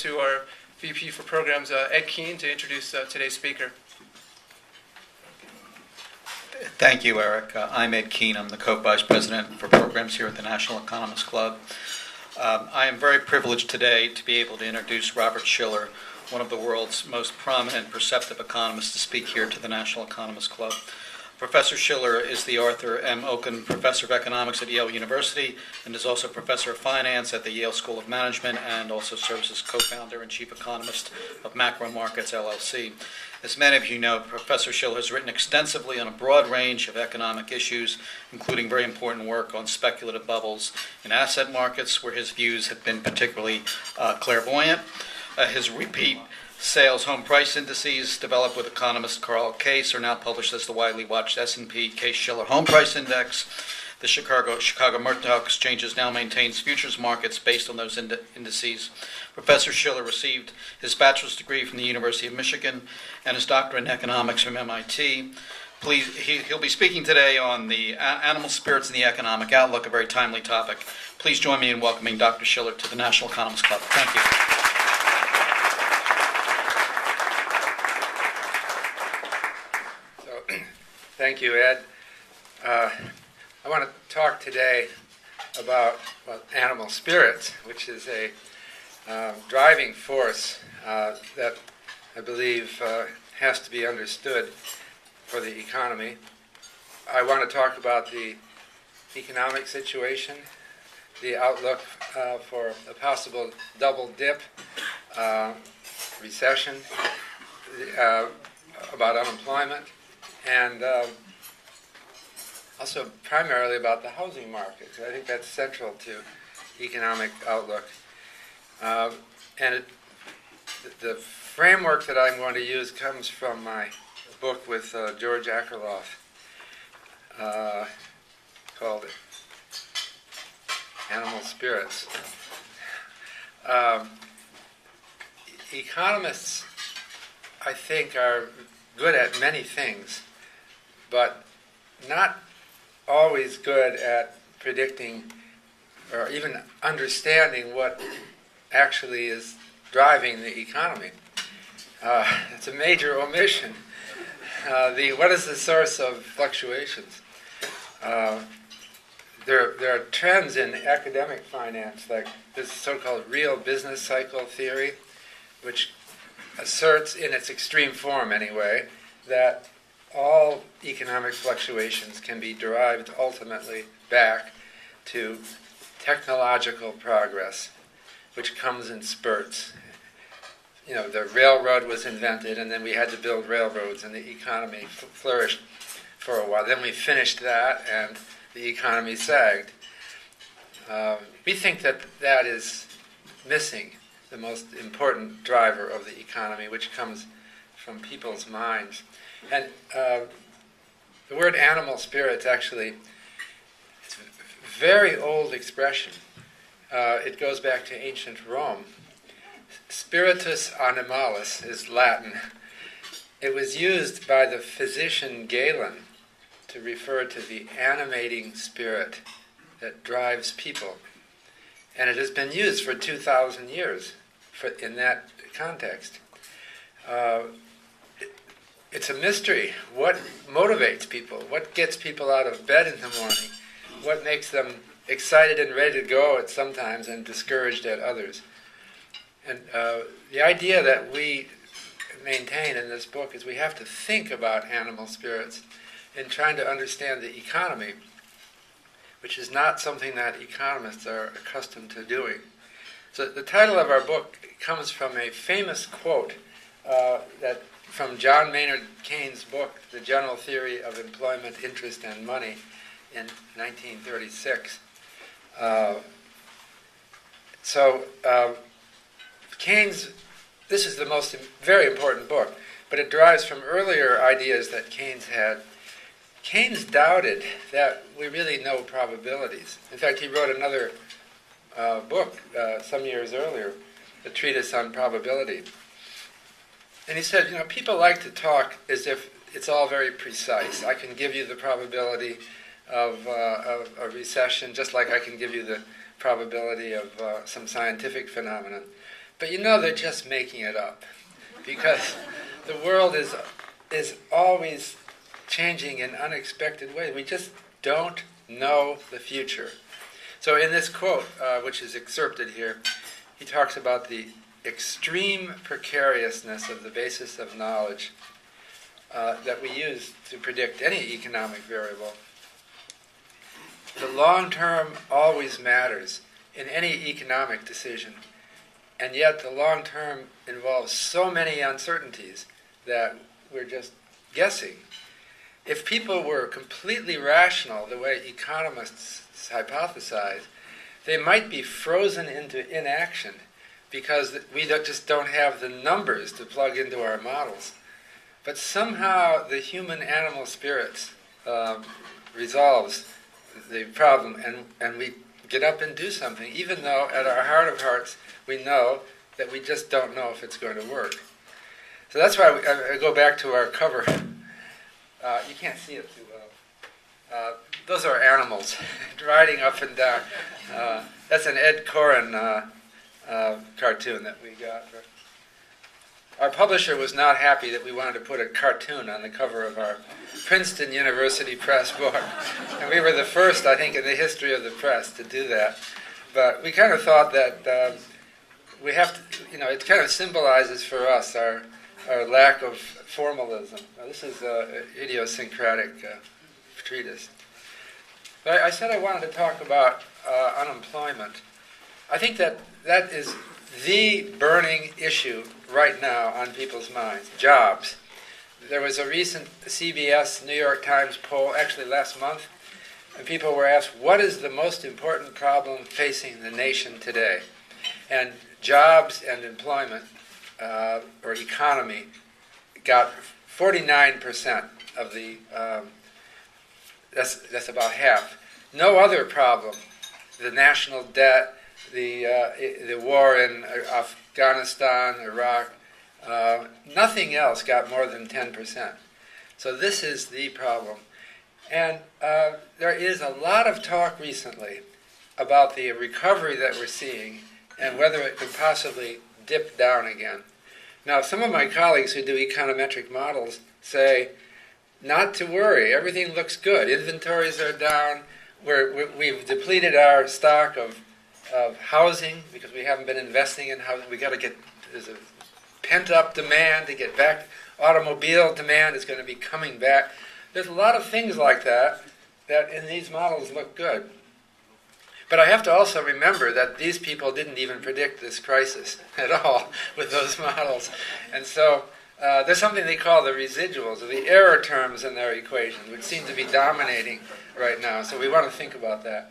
to our VP for Programs, Ed Keene, to introduce today's speaker. Thank you, Eric. I'm Ed Keene. I'm the Co-Vice President for Programs here at the National Economists Club. I am very privileged today to be able to introduce Robert Shiller, one of the world's most prominent perceptive economists, to speak here to the National Economists Club. Professor Shiller is the Arthur M. Okun Professor of Economics at Yale University and is also Professor of Finance at the Yale School of Management and also serves as co-founder and chief economist of Macro Markets, LLC. As many of you know, Professor Shiller has written extensively on a broad range of economic issues, including very important work on speculative bubbles in asset markets, where his views have been particularly clairvoyant. His repeat sales home price indices developed with economist Carl Case are now published as the widely watched S&P Case-Shiller Home Price Index. The Chicago Mercantile Exchanges now maintains futures markets based on those indices. Professor Shiller received his bachelor's degree from the University of Michigan and his doctorate in economics from MIT. He'll be speaking today on the animal spirits and the economic outlook, a very timely topic. Please join me in welcoming Dr. Shiller to the National Economists Club. Thank you. Thank you, Ed. I want to talk today about animal spirits, which is a driving force that I believe has to be understood for the economy. I want to talk about the economic situation, the outlook for a possible double dip, recession, about unemployment, and also primarily about the housing market. I think that's central to economic outlook. The framework that I'm going to use comes from my book with George Akerlof called Animal Spirits. Economists, I think, are good at many things, but not always good at predicting or even understanding what actually is driving the economy. It's a major omission. What is the source of fluctuations? There are trends in academic finance, like this so-called real business cycle theory, which asserts, in its extreme form anyway, that all economic fluctuations can be derived ultimately back to technological progress, which comes in spurts. You know, the railroad was invented, and then we had to build railroads, and the economy flourished for a while. Then we finished that, and the economy sagged. We think that that is missing the most important driver of the economy, which comes from people's minds. And the word animal spirits actually, it's a very old expression. It goes back to ancient Rome. Spiritus animalis is Latin. It was used by the physician Galen to refer to the animating spirit that drives people. And it has been used for 2,000 years in that context. It's a mystery. What motivates people? What gets people out of bed in the morning? What makes them excited and ready to go at some times and discouraged at others? And the idea that we maintain in this book is we have to think about animal spirits in trying to understand the economy, which is not something that economists are accustomed to doing. So the title of our book comes from a famous quote from John Maynard Keynes' book, The General Theory of Employment, Interest, and Money, in 1936. Keynes, this is the very important book, but it derives from earlier ideas that Keynes had. Keynes doubted that we really know probabilities. In fact, he wrote another book some years earlier, a treatise on probability. And he said, people like to talk as if it's all very precise. I can give you the probability of a recession, just like I can give you the probability of some scientific phenomenon. But you know they're just making it up, because the world is always changing in unexpected ways. We just don't know the future. So in this quote, which is excerpted here, he talks about the extreme precariousness of the basis of knowledge that we use to predict any economic variable. The long term always matters in any economic decision, and yet the long term involves so many uncertainties that we're just guessing. If people were completely rational, the way economists hypothesize, they might be frozen into inaction because we just don't have the numbers to plug into our models. But somehow the human-animal spirits resolves the problem, and we get up and do something, even though at our heart of hearts we know that we just don't know if it's going to work. So that's why I go back to our cover. You can't see it too well. Those are animals riding up and down. That's an Ed Koren cartoon that we got. Our publisher was not happy that we wanted to put a cartoon on the cover of our Princeton University Press book. And we were the first, I think, in the history of the press to do that. But we kind of thought that we have to, it kind of symbolizes for us our lack of formalism. Now, this is an idiosyncratic treatise. But I said I wanted to talk about unemployment. I think that is the burning issue right now on people's minds, jobs. There was a recent CBS New York Times poll, actually last month, and people were asked, what is the most important problem facing the nation today? And jobs and employment, or economy, got 49% of the, that's about half. No other problem, the national debt, the war in Afghanistan, Iraq, nothing else got more than 10%. So this is the problem. And there is a lot of talk recently about the recovery that we're seeing and whether it could possibly dip down again. Now, some of my colleagues who do econometric models say, not to worry, everything looks good. Inventories are down. We've depleted our stock of housing because we haven't been investing in housing. There's a pent-up demand to get back. Automobile demand is going to be coming back. There's a lot of things like that in these models look good. But I have to also remember that these people didn't even predict this crisis at all with those models. And so there's something they call the residuals, or the error terms in their equation, which seem to be dominating right now. So we want to think about that.